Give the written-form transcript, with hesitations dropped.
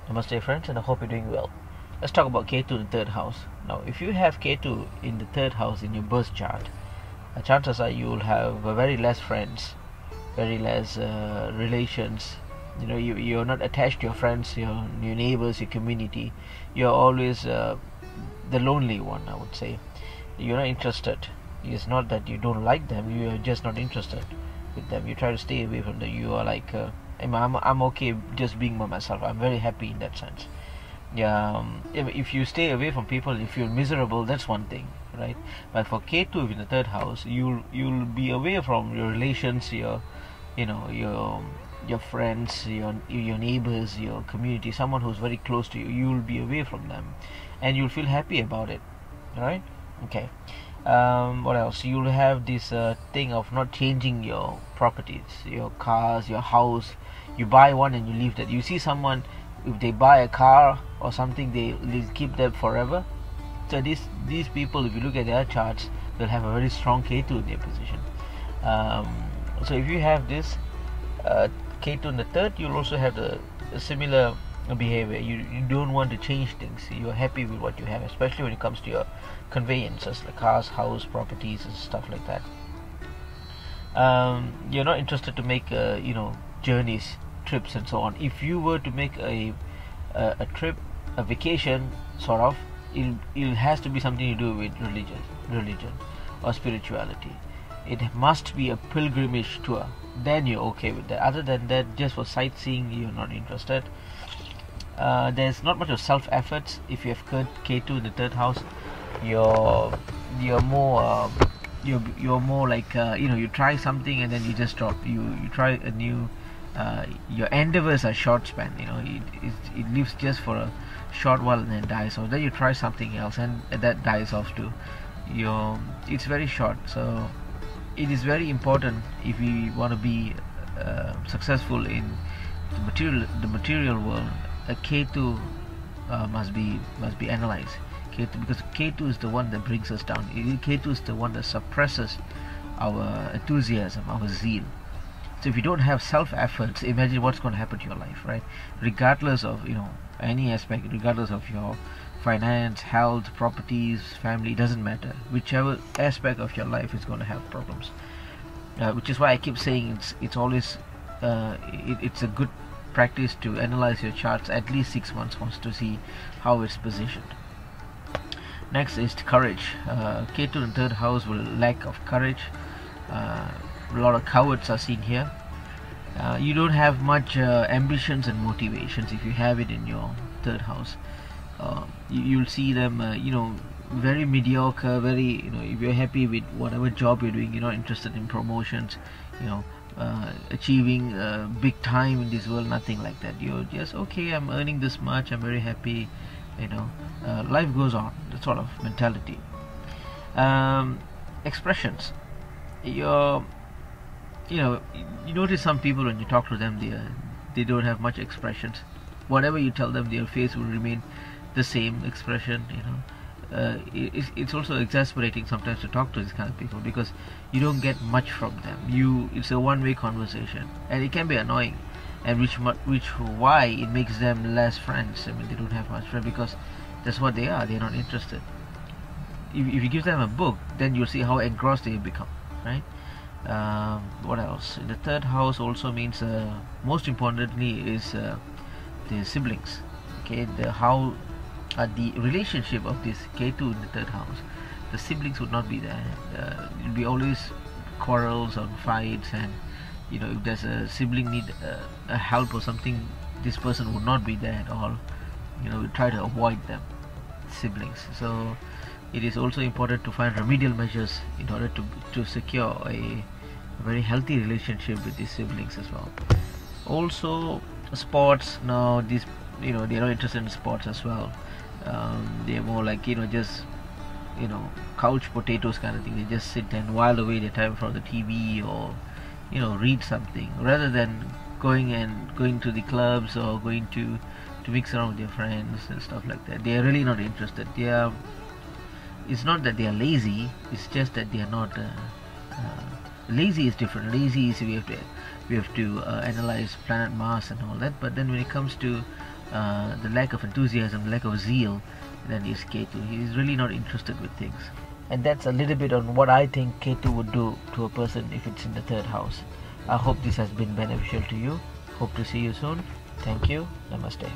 Namaste friends, and I hope you're doing well. Let's talk about Ketu in the third house. Now, if you have Ketu in the third house in your birth chart, chances are you will have very less friends, very less relations. You're not attached to your friends, your neighbors, your community. You're always the lonely one, I would say. You're not interested. It's not that you don't like them, you are just not interested with them. You try to stay away from them. You are like, I'm okay just being by myself. I'm very happy in that sense. Yeah, if you stay away from people, if you're miserable, that's one thing, right? But for Ketu in the third house, you'll be away from your relations, your friends, your neighbors, your community, someone who's very close to you. You'll be away from them, and you'll feel happy about it, right? Okay. What else? You'll have this thing of not changing your properties, your cars, your house. You buy one and you leave that. You see someone, if they buy a car or something, they keep that forever. So these people, if you look at their charts, they'll have a very strong Ketu in their position. So if you have this Ketu in the third, you'll also have a similar behavior. You don't want to change things. You're happy with what you have, especially when it comes to your conveyances like cars, house, properties, and stuff like that. You're not interested to make journeys, trips, and so on. If you were to make a trip, a vacation, sort of, it has to be something to do with religion or spirituality. It must be a pilgrimage tour. Then you're okay with that. Other than that, just for sightseeing, you're not interested. There's not much of self-efforts. If you have Ketu in the third house, you're more like you try something and then you just drop. You try a new. Your endeavors are short span. It lives just for a short while and then dies off. Then you try something else and that dies off too. It's very short. So it is very important if we want to be successful in the material world. A Ketu must be analyzed. Because Ketu is the one that brings us down. Ketu is the one that suppresses our enthusiasm, our zeal. So if you don't have self-efforts, imagine what's going to happen to your life, right? Regardless of any aspect, regardless of your finance, health, properties, family, doesn't matter. Whichever aspect of your life is going to have problems. Which is why I keep saying it's always it's a good practice to analyze your charts at least 6 months once to see how it's positioned. Next is courage. Ketu in third house will lack of courage. A lot of cowards are seen here. You don't have much ambitions and motivations if you have it in your third house. You'll see them, very mediocre. Very, if you're happy with whatever job you're doing, you're not interested in promotions. Achieving big time in this world, nothing like that. You're just okay. I'm earning this much. I'm very happy. Life goes on. That sort of mentality. Expressions. You notice some people when you talk to them, they don't have much expressions. Whatever you tell them, their face will remain the same expression. It's also exasperating sometimes to talk to these kind of people because you don't get much from them. It's a one-way conversation, and it can be annoying, and why it makes them less friends. I mean, they don't have much friends because that's what they are. They're not interested. If you give them a book, then you'll see how engrossed they become, right? What else? The third house also means, most importantly, is the siblings. Okay, the relationship of this Ketu in the third house, the siblings would not be there. It'll be always quarrels or fights, and if there's a sibling need a help or something, this person would not be there at all. We try to avoid them, siblings. So it is also important to find remedial measures in order to secure a very healthy relationship with these siblings as well. Also, sports. Now these they're not interested in sports as well. They're more like just couch potatoes kind of thing. They just sit and while away their time from the TV or read something rather than going to the clubs or going to mix around with their friends and stuff like that. They are really not interested. It's not that they are lazy. It's just that they are not. Lazy is different. Lazy is we have to analyze planet Mars and all that. But then when it comes to the lack of enthusiasm, the lack of zeal, then is Ketu. He is really not interested with things. And that's a little bit on what I think Ketu would do to a person if it's in the third house. I hope this has been beneficial to you. Hope to see you soon. Thank you. Namaste.